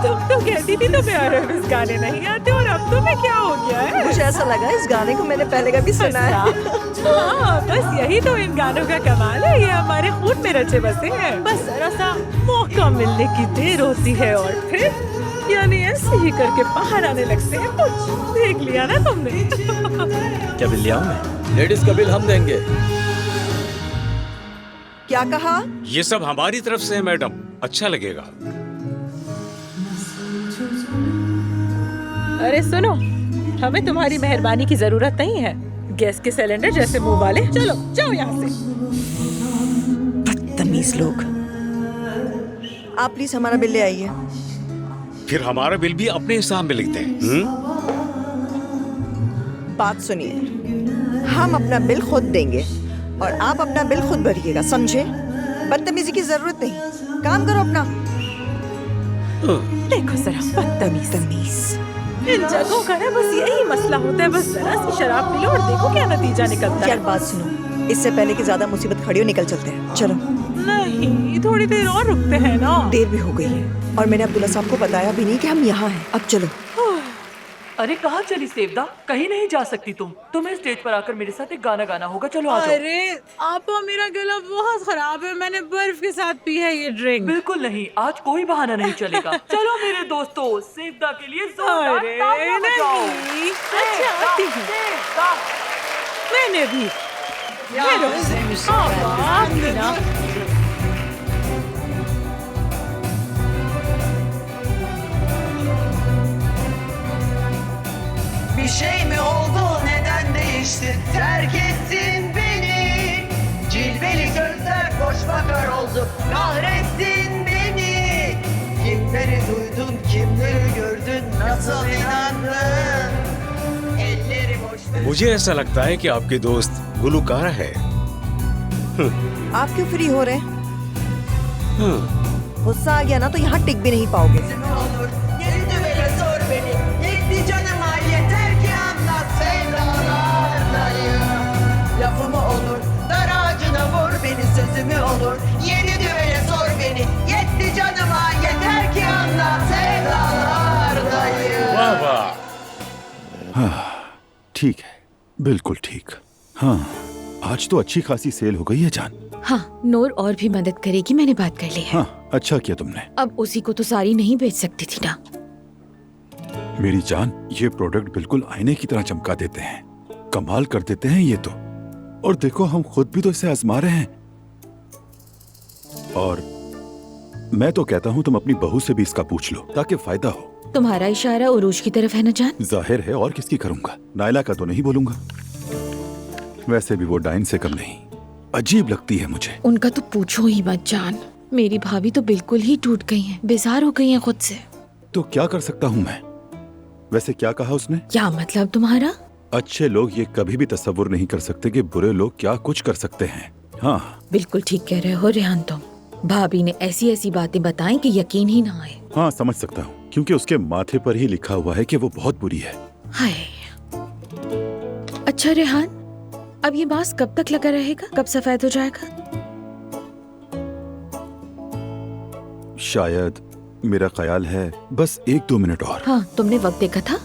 तुम तो कहती थी तुम्हें अरेबिक गाने नहीं आते और अब तुम्हें क्या हो गया है? मुझे ऐसा लगा इस गाने को मैंने पहले कभी सुना है। हाँ, बस यही तो इन गानों का कमाल है, ये हमारे खून में रचे बसे हैं। बस जरा सा मौका मिलने की देर होती है और फिर यानी ऐसे ही करके बाहर आने लगते हैं। कुछ देख लिया ना तुमने? क्या बिल लिया हूं मैं? लेडीज का बिल हम देंगे। क्या कहा? ये सब हमारी तरफ से है मैडम, अच्छा लगेगा। अरे सुनो, हमें तुम्हारी मेहरबानी की जरूरत नहीं है। गैस के सिलेंडर जैसे मुंह वाले, चलो जाओ यहाँ से। बदतमीज लोग। आप प्लीज हमारा बिल ले आइए। फिर हमारा बिल भी अपने हिसाब में लिखते हैं। बात सुनिए, हम अपना बिल खुद देंगे और आप अपना बिल खुद भरिएगा, समझे? बदतमीजी की जरूरत नहीं, काम करो अपना। देखो जरा, बदतमीज। इन जगहों का ना बस यही मसला होता है, बस जरा सी शराब पी लो और देखो क्या नतीजा निकलता यार है। बात सुनो, इससे पहले कि ज्यादा मुसीबत खड़ी हो, निकल चलते हैं। चलो। नहीं, थोड़ी देर और रुकते हैं ना। देर भी हो गई है और मैंने अब्दुल्ला साहब को बताया भी नहीं कि हम यहाँ हैं। अब चलो। अरे कहाँ चली सेवदा? कहीं नहीं जा सकती तुम। तुम्हें स्टेज पर आकर मेरे साथ एक गाना गाना होगा। चलो आ जाओ। अरे आपा, मेरा गला बहुत खराब है, मैंने बर्फ के साथ पी है ये ड्रिंक। बिल्कुल नहीं, आज कोई बहाना नहीं चलेगा। चलो मेरे दोस्तों, सेवदा के लिए जोरदार अरे तालियां बजाओ। नहीं, अच्छा आती हूँ। सेवदा। मैंने भी। Bir şey mi oldu, neden değişti, terk ettin beni. Cilveli gözler boş bakar oldu, kahrettin beni. Kimleri duydun, kimleri gördün, nasıl inandın? Elleri boş ver. मुझे ऐसा लगता है कि आपके दोस्त गुलूकार है। आप क्यों फ्री हो रहे? गुस्सा आ गया ना तो यहाँ टिक भी नहीं पाओगे। Ne olur, geri düvele sor beni. Yetti canıma, yeter ki anlat sevdalardayım. Lafımı olur, dar ağacına vur beni, sözümü olur. Yeni düvele sor beni. Yetti canıma, yeter ki anlat sevdalardayım. वाह वाह। ठीक है, बिल्कुल ठीक। हाँ, आज तो अच्छी खासी सेल हो गई है जान। हाँ, नूर और भी मदद करेगी, मैंने बात कर ली है। हाँ, अच्छा किया तुमने। अब उसी को तो सारी नहीं बेच सकती थी ना। मेरी जान, ये प्रोडक्ट बिल्कुल आईने की तरह चमका देते हैं, कमाल कर देते हैं ये तो। और देखो, हम खुद भी तो इसे आजमा रहे हैं। और मैं तो कहता हूँ तुम अपनी बहू से भी इसका पूछ लो ताकि फायदा हो। तुम्हारा इशारा उरूज की तरफ है ना जान? जाहिर है, और किसकी करूंगा? नायला का तो नहीं बोलूंगा। वैसे भी वो डाइन से कम नहीं। अजीब लगती है मुझे। उनका तो पूछो ही मत जान। मेरी भाभी तो बिल्कुल ही टूट गई हैं, बेजार हो गई हैं खुद से। तो क्या कर सकता हूँ मैं? वैसे क्या कहा उसने? क्या मतलब तुम्हारा? अच्छे लोग ये कभी भी तस्वुर नहीं कर सकते कि बुरे लोग क्या कुछ कर सकते हैं। हाँ, बिल्कुल ठीक कह रहे हो रेहान तुम। भाभी ने ऐसी ऐसी बातें बताई कि यकीन ही ना आए। हाँ, समझ सकता हूँ, क्योंकि उसके माथे पर ही लिखा हुआ है कि वो बहुत बुरी है। हाय। अच्छा रेहान, अब ये मास्क कब तक लगा रहेगा? कब सफेद हो जाएगा? शायद, मेरा ख्याल है बस 1-2 मिनट और। हाँ, तुमने वक्त देखा था?